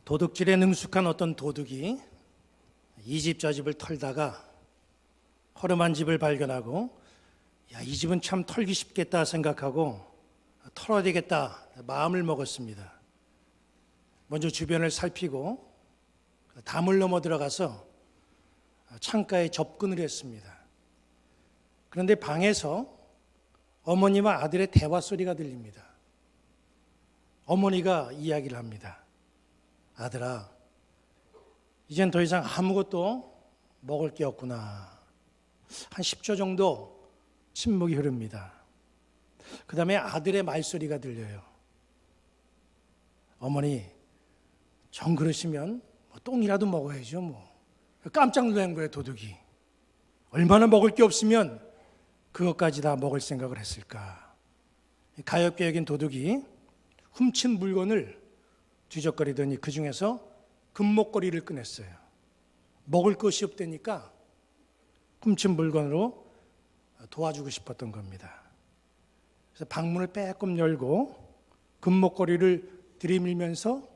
도둑질에 능숙한 어떤 도둑이 이 집 저 집을 털다가 허름한 집을 발견하고 이 집은 참 털기 쉽겠다 생각하고 털어야 되겠다 마음을 먹었습니다. 먼저 주변을 살피고 담을 넘어 들어가서 창가에 접근을 했습니다. 그런데 방에서 어머니와 아들의 대화 소리가 들립니다. 어머니가 이야기를 합니다. 아들아, 이젠 더 이상 아무것도 먹을 게 없구나. 한 10초 정도 침묵이 흐릅니다. 그 다음에 아들의 말소리가 들려요. 어머니, 정 그러시면 똥이라도 먹어야죠 뭐. 깜짝 놀란 거예요, 도둑이. 얼마나 먹을 게 없으면 그것까지 다 먹을 생각을 했을까. 가엾게 여긴 도둑이 훔친 물건을 뒤적거리더니 그 중에서 금목걸이를 꺼냈어요. 먹을 것이 없다니까 훔친 물건으로 도와주고 싶었던 겁니다. 그래서 방문을 빼꼼 열고 금목걸이를 들이밀면서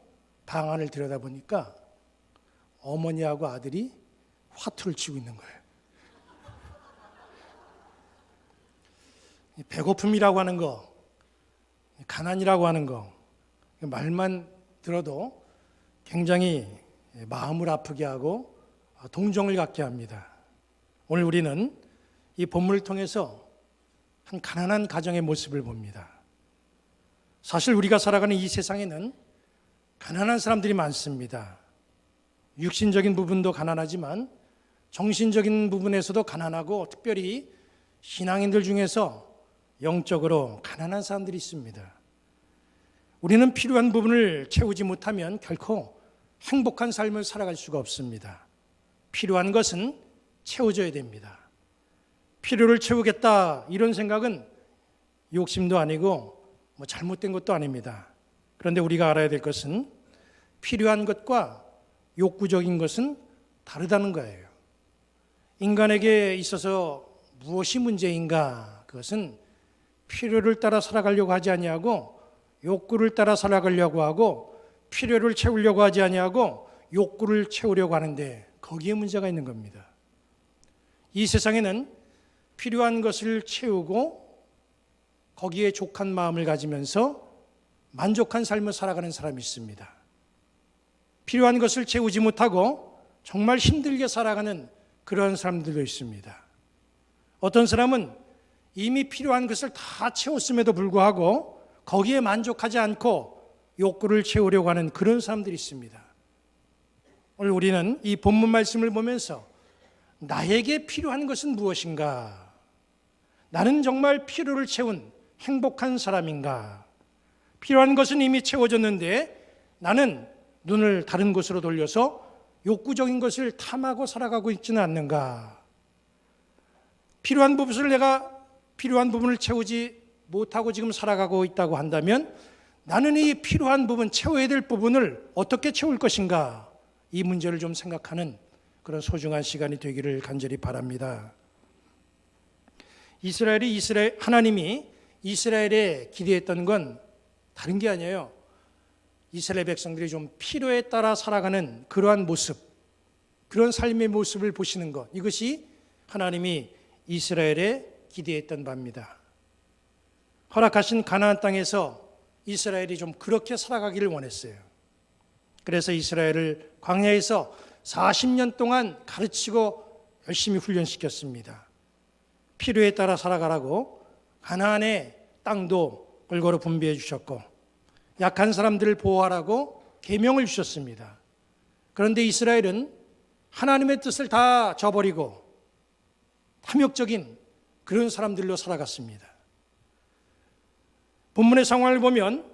방 안을 들여다보니까 어머니하고 아들이 화투를 치고 있는 거예요. 배고픔이라고 하는 거, 가난이라고 하는 거, 말만 들어도 굉장히 마음을 아프게 하고 동정을 갖게 합니다. 오늘 우리는 이 본문을 통해서 한 가난한 가정의 모습을 봅니다. 사실 우리가 살아가는 이 세상에는 가난한 사람들이 많습니다. 육신적인 부분도 가난하지만 정신적인 부분에서도 가난하고 특별히 신앙인들 중에서 영적으로 가난한 사람들이 있습니다. 우리는 필요한 부분을 채우지 못하면 결코 행복한 삶을 살아갈 수가 없습니다. 필요한 것은 채워져야 됩니다. 필요를 채우겠다 이런 생각은 욕심도 아니고 잘못된 것도 아닙니다. 그런데 우리가 알아야 될 것은 필요한 것과 욕구적인 것은 다르다는 거예요. 인간에게 있어서 무엇이 문제인가? 그것은 필요를 따라 살아가려고 하지 아니하고 욕구를 따라 살아가려고 하고 필요를 채우려고 하지 아니하고 욕구를 채우려고 하는데 거기에 문제가 있는 겁니다. 이 세상에는 필요한 것을 채우고 거기에 족한 마음을 가지면서 만족한 삶을 살아가는 사람이 있습니다. 필요한 것을 채우지 못하고 정말 힘들게 살아가는 그런 사람들도 있습니다. 어떤 사람은 이미 필요한 것을 다 채웠음에도 불구하고 거기에 만족하지 않고 욕구를 채우려고 하는 그런 사람들이 있습니다. 오늘 우리는 이 본문 말씀을 보면서 나에게 필요한 것은 무엇인가? 나는 정말 필요를 채운 행복한 사람인가? 필요한 것은 이미 채워졌는데 나는 눈을 다른 곳으로 돌려서 욕구적인 것을 탐하고 살아가고 있지는 않는가? 필요한 부분을 채우지 못하고 지금 살아가고 있다고 한다면 나는 이 필요한 부분, 채워야 될 부분을 어떻게 채울 것인가? 이 문제를 좀 생각하는 그런 소중한 시간이 되기를 간절히 바랍니다. 하나님이 이스라엘에 기대했던 건 다른 게 아니에요. 이스라엘 백성들이 좀 필요에 따라 살아가는 그러한 모습, 그런 삶의 모습을 보시는 것, 이것이 하나님이 이스라엘에 기대했던 바입니다. 허락하신 가나안 땅에서 이스라엘이 좀 그렇게 살아가기를 원했어요. 그래서 이스라엘을 광야에서 40년 동안 가르치고 열심히 훈련시켰습니다. 필요에 따라 살아가라고 가나안의 땅도 골고루 분배해 주셨고 약한 사람들을 보호하라고 계명을 주셨습니다. 그런데 이스라엘은 하나님의 뜻을 다 저버리고 탐욕적인 그런 사람들로 살아갔습니다. 본문의 상황을 보면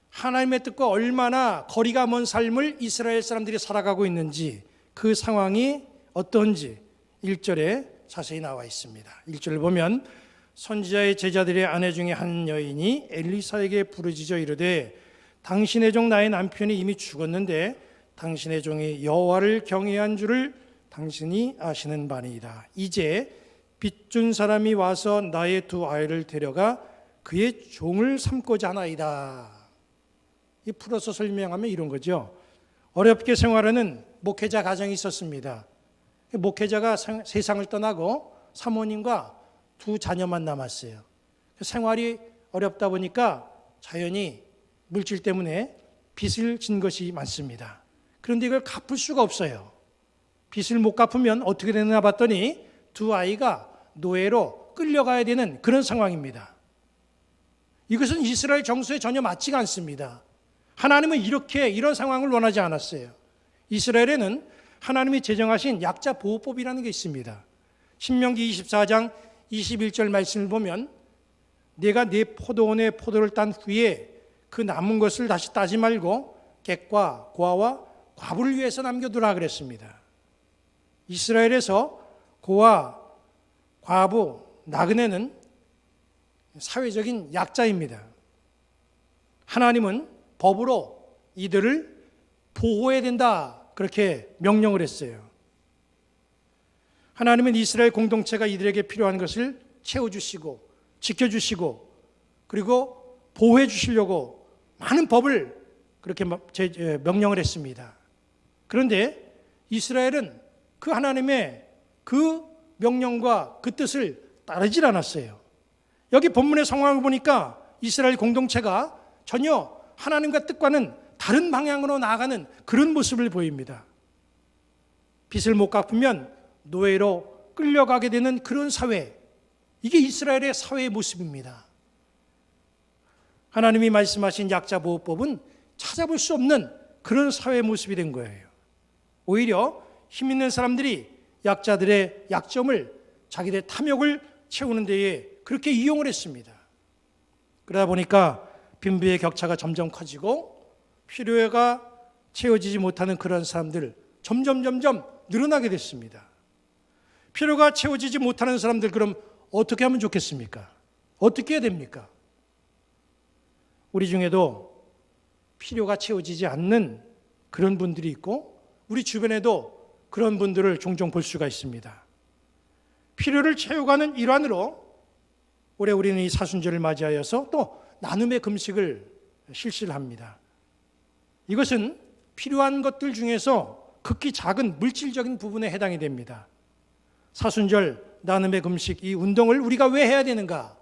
하나님의 뜻과 얼마나 거리가 먼 삶을 이스라엘 사람들이 살아가고 있는지 그 상황이 어떤지 1절에 자세히 나와 있습니다. 1절을 보면 선지자의 제자들의 아내 중에 한 여인이 엘리사에게 부르짖어 이르되 당신의 종 나의 남편이 이미 죽었는데 당신의 종이 여호와를 경외한 줄을 당신이 아시는 바니이다. 이제 빚준 사람이 와서 나의 두 아이를 데려가 그의 종을 삼고자 하나이다. 이 풀어서 설명하면 이런 거죠. 어렵게 생활하는 목회자 가정이 있었습니다. 목회자가 세상을 떠나고 사모님과 두 자녀만 남았어요. 생활이 어렵다 보니까 자연히 물질 때문에 빚을 진 것이 많습니다. 그런데 이걸 갚을 수가 없어요. 빚을 못 갚으면 어떻게 되나 봤더니 두 아이가 노예로 끌려가야 되는 그런 상황입니다. 이것은 이스라엘 정서에 전혀 맞지가 않습니다. 하나님은 이런 상황을 원하지 않았어요. 이스라엘에는 하나님이 제정하신 약자 보호법이라는 게 있습니다. 신명기 24장 21절 말씀을 보면 내가 네 포도원에 포도를 딴 후에 그 남은 것을 다시 따지 말고 객과 고아와 과부를 위해서 남겨두라 그랬습니다. 이스라엘에서 고아, 과부, 나그네는 사회적인 약자입니다. 하나님은 법으로 이들을 보호해야 된다 그렇게 명령을 했어요. 하나님은 이스라엘 공동체가 이들에게 필요한 것을 채워주시고 지켜주시고 그리고 보호해 주시려고 많은 법을 그렇게 명령을 했습니다. 그런데 이스라엘은 그 하나님의 그 명령과 그 뜻을 따르질 않았어요. 여기 본문의 상황을 보니까 이스라엘 공동체가 전혀 하나님과 뜻과는 다른 방향으로 나아가는 그런 모습을 보입니다. 빚을 못 갚으면 노예로 끌려가게 되는 그런 사회, 이게 이스라엘의 사회의 모습입니다. 하나님이 말씀하신 약자보호법은 찾아볼 수 없는 그런 사회의 모습이 된 거예요. 오히려 힘 있는 사람들이 약자들의 약점을 자기들의 탐욕을 채우는 데에 그렇게 이용을 했습니다. 그러다 보니까 빈부의 격차가 점점 커지고 필요가 채워지지 못하는 그런 사람들 점점 늘어나게 됐습니다. 필요가 채워지지 못하는 사람들 그럼 어떻게 하면 좋겠습니까? 어떻게 해야 됩니까? 우리 중에도 필요가 채워지지 않는 그런 분들이 있고 우리 주변에도 그런 분들을 종종 볼 수가 있습니다. 필요를 채워가는 일환으로 올해 우리는 이 사순절을 맞이하여서 또 나눔의 금식을 실시를 합니다. 이것은 필요한 것들 중에서 극히 작은 물질적인 부분에 해당이 됩니다. 사순절 나눔의 금식 이 운동을 우리가 왜 해야 되는가?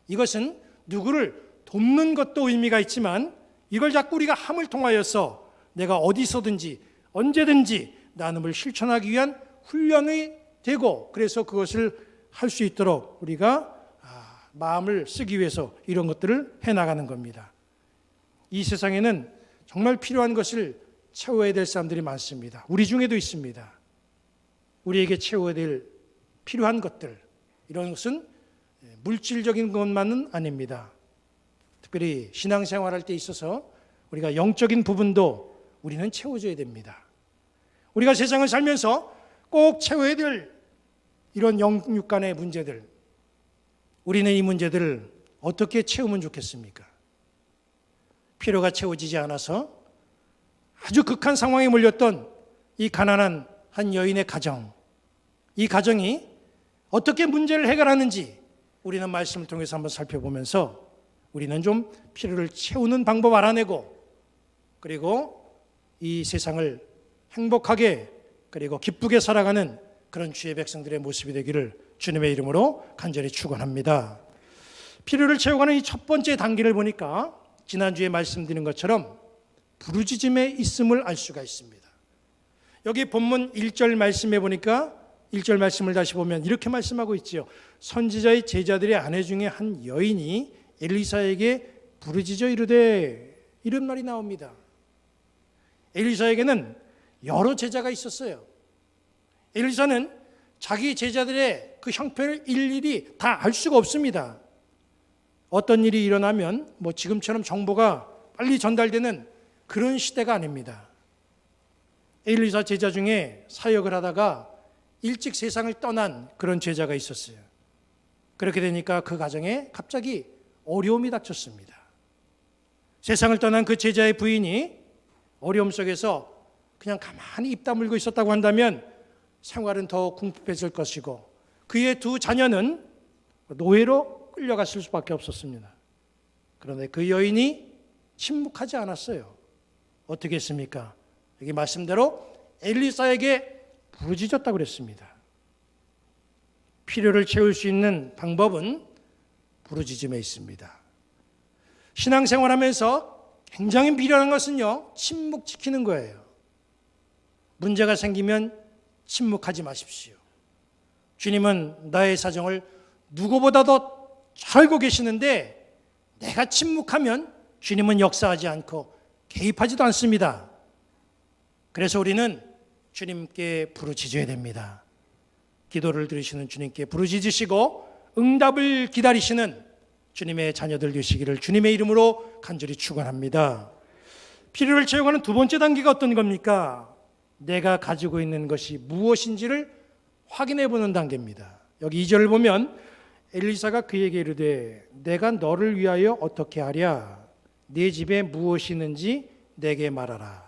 이것은 누구를 돕는 것도 의미가 있지만 이걸 자꾸 우리가 함을 통하여서 내가 어디서든지 언제든지 나눔을 실천하기 위한 훈련이 되고 그래서 그것을 할 수 있도록 우리가 마음을 쓰기 위해서 이런 것들을 해나가는 겁니다. 이 세상에는 정말 필요한 것을 채워야 될 사람들이 많습니다. 우리 중에도 있습니다. 우리에게 채워야 될 필요한 것들, 이런 것은 물질적인 것만은 아닙니다. 특별히 신앙생활할 때 있어서 우리가 영적인 부분도 우리는 채워줘야 됩니다. 우리가 세상을 살면서 꼭 채워야 될 이런 영육 간의 문제들, 우리는 이 문제들을 어떻게 채우면 좋겠습니까? 필요가 채워지지 않아서 아주 극한 상황에 몰렸던 이 가난한 한 여인의 가정, 이 가정이 어떻게 문제를 해결하는지 우리는 말씀을 통해서 한번 살펴보면서 우리는 좀 필요를 채우는 방법 알아내고 그리고 이 세상을 행복하게 그리고 기쁘게 살아가는 그런 주의 백성들의 모습이 되기를 주님의 이름으로 간절히 축원합니다. 필요를 채워가는 이 첫 번째 단계를 보니까 지난주에 말씀드린 것처럼 부르짖음에 있음을 알 수가 있습니다. 여기 본문 1절 말씀에 보니까 1절 말씀을 다시 보면 이렇게 말씀하고 있지요. 선지자의 제자들의 아내 중에 한 여인이 엘리사에게 부르짖어 이르되, 이런 말이 나옵니다. 엘리사에게는 여러 제자가 있었어요. 엘리사는 자기 제자들의 그 형편을 일일이 다 알 수가 없습니다. 어떤 일이 일어나면 지금처럼 정보가 빨리 전달되는 그런 시대가 아닙니다. 엘리사 제자 중에 사역을 하다가 일찍 세상을 떠난 그런 제자가 있었어요. 그렇게 되니까 그 가정에 갑자기 어려움이 닥쳤습니다. 세상을 떠난 그 제자의 부인이 어려움 속에서 그냥 가만히 입 다물고 있었다고 한다면 생활은 더 궁핍해질 것이고 그의 두 자녀는 노예로 끌려갔을 수밖에 없었습니다. 그런데 그 여인이 침묵하지 않았어요. 어떻게 했습니까? 여기 말씀대로 엘리사에게 부르짖었다고 그랬습니다. 필요를 채울 수 있는 방법은 부르짖음에 있습니다. 신앙생활하면서 굉장히 필요한 것은요, 침묵 지키는 거예요. 문제가 생기면 침묵하지 마십시오. 주님은 나의 사정을 누구보다도 잘 알고 계시는데 내가 침묵하면 주님은 역사하지 않고 개입하지도 않습니다. 그래서 우리는 주님께 부르짖어야 됩니다. 기도를 들으시는 주님께 부르짖으시고 응답을 기다리시는 주님의 자녀들 되시기를 주님의 이름으로 간절히 축원합니다. 필요를 채워가는 두 번째 단계가 어떤 겁니까? 내가 가지고 있는 것이 무엇인지를 확인해 보는 단계입니다. 여기 2절을 보면 엘리사가 그에게 이르되 내가 너를 위하여 어떻게 하랴? 네 집에 무엇이 있는지 내게 말하라.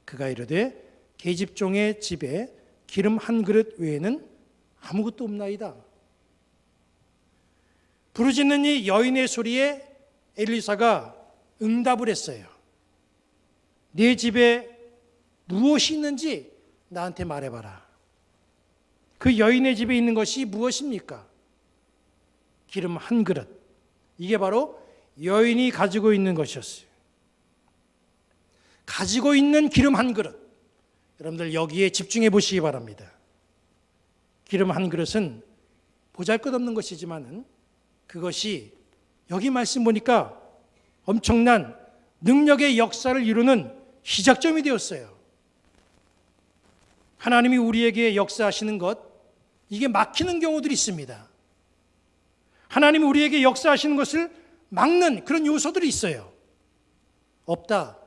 그가 이르되 계집종의 집에 기름 한 그릇 외에는 아무것도 없나이다. 부르짖는 이 여인의 소리에 엘리사가 응답을 했어요. 네 집에 무엇이 있는지 나한테 말해봐라. 그 여인의 집에 있는 것이 무엇입니까? 기름 한 그릇. 이게 바로 여인이 가지고 있는 것이었어요. 가지고 있는 기름 한 그릇. 여러분들 여기에 집중해 보시기 바랍니다. 기름 한 그릇은 보잘것없는 것이지만은 그것이 여기 말씀 보니까 엄청난 능력의 역사를 이루는 시작점이 되었어요. 하나님이 우리에게 역사하시는 것, 이게 막히는 경우들이 있습니다. 하나님이 우리에게 역사하시는 것을 막는 그런 요소들이 있어요. 없다,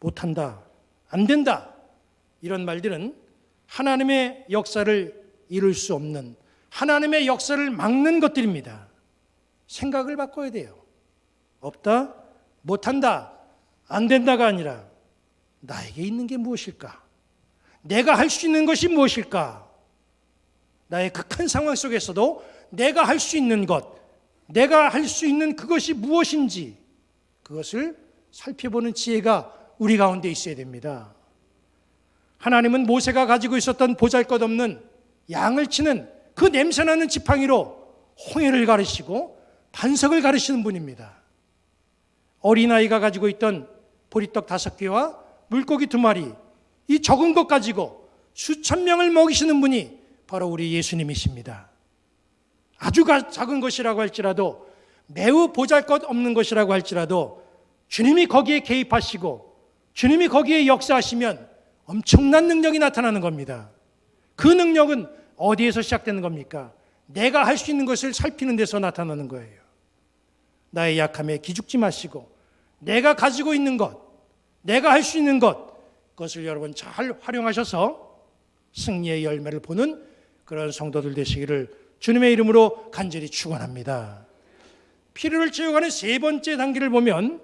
못한다, 안 된다, 이런 말들은 하나님의 역사를 이룰 수 없는, 하나님의 역사를 막는 것들입니다. 생각을 바꿔야 돼요. 없다, 못한다, 안 된다가 아니라 나에게 있는 게 무엇일까? 내가 할 수 있는 것이 무엇일까? 나의 극한 상황 속에서도 내가 할 수 있는 것, 내가 할 수 있는 그것이 무엇인지 그것을 살펴보는 지혜가 우리 가운데 있어야 됩니다. 하나님은 모세가 가지고 있었던 보잘것없는 양을 치는 그 냄새나는 지팡이로 홍해를 가르시고 반석을 가르치는 분입니다. 어린아이가 가지고 있던 보리떡 5개와 물고기 2마리, 이 적은 것 가지고 수천 명을 먹이시는 분이 바로 우리 예수님이십니다. 아주 작은 것이라고 할지라도, 매우 보잘것없는 것이라고 할지라도 주님이 거기에 개입하시고 주님이 거기에 역사하시면 엄청난 능력이 나타나는 겁니다. 그 능력은 어디에서 시작되는 겁니까? 내가 할 수 있는 것을 살피는 데서 나타나는 거예요. 나의 약함에 기죽지 마시고 내가 가지고 있는 것, 내가 할 수 있는 것, 그것을 여러분 잘 활용하셔서 승리의 열매를 보는 그런 성도들 되시기를 주님의 이름으로 간절히 축원합니다. 필요를 채워가는 세 번째 단계를 보면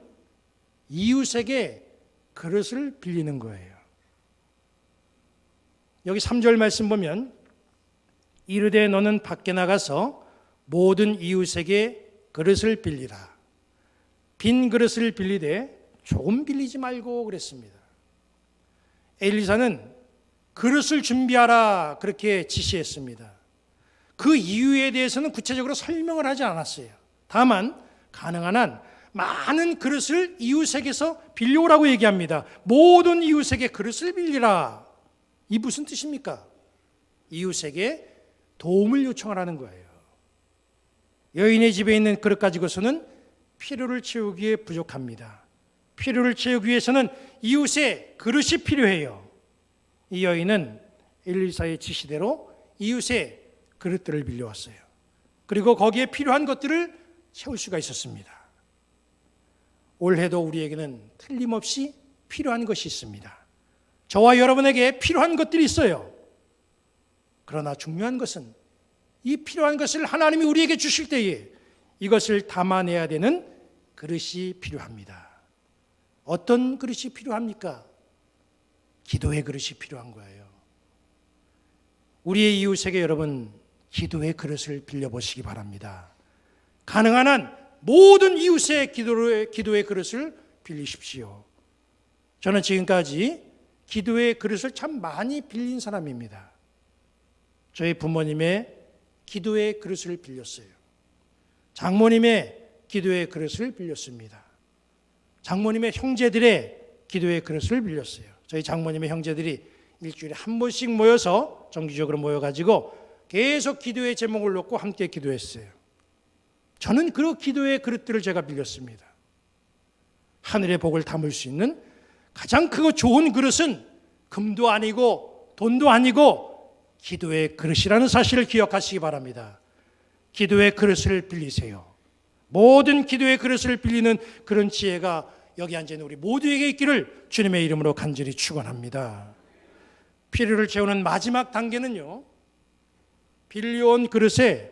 이웃에게 그릇을 빌리는 거예요. 여기 3절 말씀 보면 이르되 너는 밖에 나가서 모든 이웃에게 그릇을 빌리라. 빈 그릇을 빌리되 조금 빌리지 말고 그랬습니다. 엘리사는 그릇을 준비하라 그렇게 지시했습니다. 그 이유에 대해서는 구체적으로 설명을 하지 않았어요. 다만 가능한 한 많은 그릇을 이웃에게서 빌려오라고 얘기합니다. 모든 이웃에게 그릇을 빌리라. 이 무슨 뜻입니까? 이웃에게 도움을 요청하라는 거예요. 여인의 집에 있는 그릇 가지고서는 필요를 채우기에 부족합니다. 필요를 채우기 위해서는 이웃의 그릇이 필요해요. 이 여인은 엘리사의 지시대로 이웃의 그릇들을 빌려왔어요. 그리고 거기에 필요한 것들을 채울 수가 있었습니다. 올해도 우리에게는 틀림없이 필요한 것이 있습니다. 저와 여러분에게 필요한 것들이 있어요. 그러나 중요한 것은 이 필요한 것을 하나님이 우리에게 주실 때에 이것을 담아내야 되는 그릇이 필요합니다. 어떤 그릇이 필요합니까? 기도의 그릇이 필요한 거예요. 우리의 이웃에게 여러분 기도의 그릇을 빌려보시기 바랍니다. 가능한 한 모든 이웃의 기도의 그릇을 빌리십시오. 저는 지금까지 기도의 그릇을 참 많이 빌린 사람입니다. 저희 부모님의 기도의 그릇을 빌렸어요. 장모님의 기도의 그릇을 빌렸습니다. 장모님의 형제들의 기도의 그릇을 빌렸어요. 저희 장모님의 형제들이 일주일에 한 번씩 모여서 정기적으로 모여가지고 계속 기도의 제목을 놓고 함께 기도했어요. 저는 그 기도의 그릇들을 제가 빌렸습니다. 하늘의 복을 담을 수 있는 가장 크고 좋은 그릇은 금도 아니고 돈도 아니고 기도의 그릇이라는 사실을 기억하시기 바랍니다. 기도의 그릇을 빌리세요. 모든 기도의 그릇을 빌리는 그런 지혜가 여기 앉아있는 우리 모두에게 있기를 주님의 이름으로 간절히 축원합니다. 필요를 채우는 마지막 단계는요, 빌려온 그릇에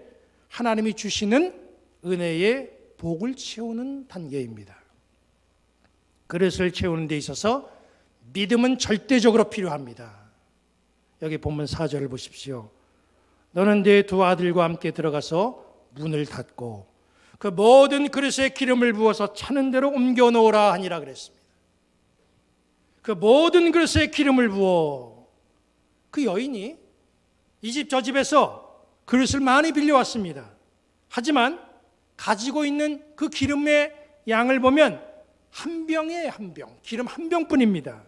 하나님이 주시는 은혜의 복을 채우는 단계입니다. 그릇을 채우는 데 있어서 믿음은 절대적으로 필요합니다. 여기 본문 4절을 보십시오. 너는 네 두 아들과 함께 들어가서 문을 닫고 그 모든 그릇에 기름을 부어서 차는 대로 옮겨 놓으라 하니라 그랬습니다. 그 모든 그릇에 기름을 부어. 그 여인이 이 집 저 집에서 그릇을 많이 빌려왔습니다. 하지만 가지고 있는 그 기름의 양을 보면 한 병에 한 병, 기름 한 병뿐입니다.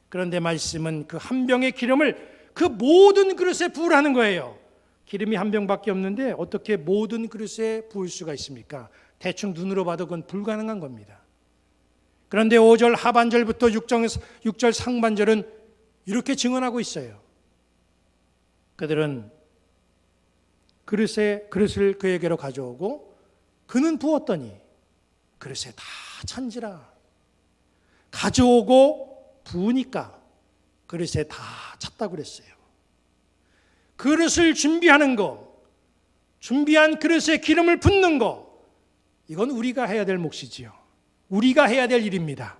그런데 말씀은 그 한 병의 기름을 그 모든 그릇에 부으라는 거예요. 기름이 한 병밖에 없는데 어떻게 모든 그릇에 부을 수가 있습니까? 대충 눈으로 봐도 그건 불가능한 겁니다. 그런데 5절 하반절부터 6절 상반절은 이렇게 증언하고 있어요. 그들은 그릇을 그에게로 가져오고 그는 부었더니 그릇에 다 찬지라. 가져오고 부으니까 그릇에 다 찼다고 그랬어요. 그릇을 준비하는 거, 준비한 그릇에 기름을 붓는 거, 이건 우리가 해야 될 몫이지요. 우리가 해야 될 일입니다.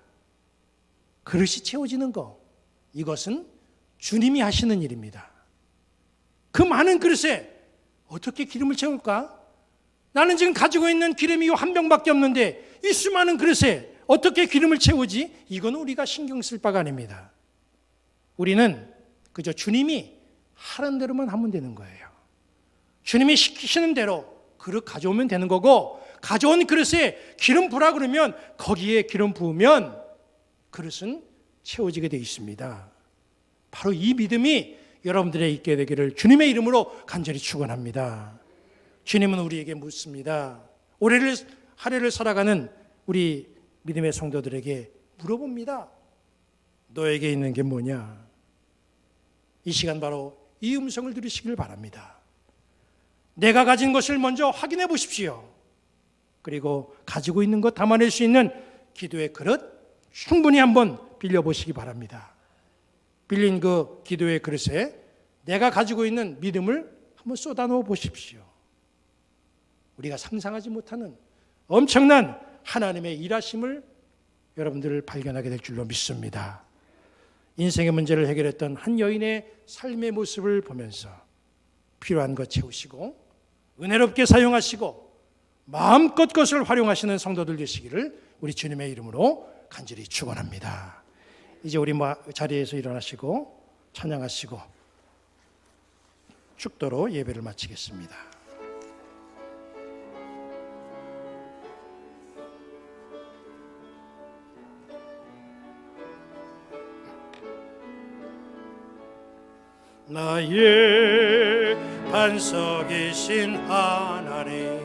그릇이 채워지는 거, 이것은 주님이 하시는 일입니다. 그 많은 그릇에 어떻게 기름을 채울까? 나는 지금 가지고 있는 기름이 한 병밖에 없는데 이 수많은 그릇에 어떻게 기름을 채우지? 이건 우리가 신경 쓸 바가 아닙니다. 우리는 그저 주님이 하는 대로만 하면 되는 거예요. 주님이 시키시는 대로 그릇 가져오면 되는 거고, 가져온 그릇에 기름 부으라 그러면 거기에 기름 부으면 그릇은 채워지게 되어 있습니다. 바로 이 믿음이 여러분들에 있게 되기를 주님의 이름으로 간절히 축원합니다. 주님은 우리에게 묻습니다. 올해를 한 해를 살아가는 우리 믿음의 성도들에게 물어봅니다. 너에게 있는 게 뭐냐? 이 시간 바로 이 음성을 들으시길 바랍니다. 내가 가진 것을 먼저 확인해 보십시오. 그리고 가지고 있는 것 담아낼 수 있는 기도의 그릇 충분히 한번 빌려보시기 바랍니다. 빌린 그 기도의 그릇에 내가 가지고 있는 믿음을 한번 쏟아놓아 보십시오. 우리가 상상하지 못하는 엄청난 하나님의 일하심을 여러분들을 발견하게 될 줄로 믿습니다. 인생의 문제를 해결했던 한 여인의 삶의 모습을 보면서 필요한 것 채우시고 은혜롭게 사용하시고 마음껏 것을 활용하시는 성도들 되시기를 우리 주님의 이름으로 간절히 축원합니다. 이제 우리 자리에서 일어나시고 찬양하시고 축도로 예배를 마치겠습니다. 나의 반석이신 하나님,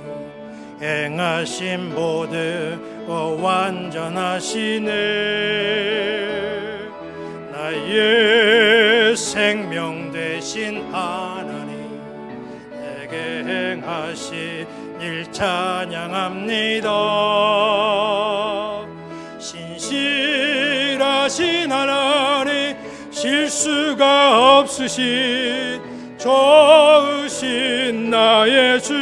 행하신 모든 완전하시네. 나의 생명 되신 하나님, 내게 행하신 일 찬양합니다. 신실하신 하나님, 실수가 없으신 좋으신 나의 주,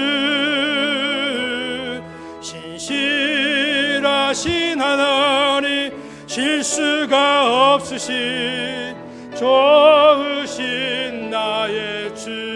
신실하신 하나님, 실수가 없으신 좋으신 나의 주.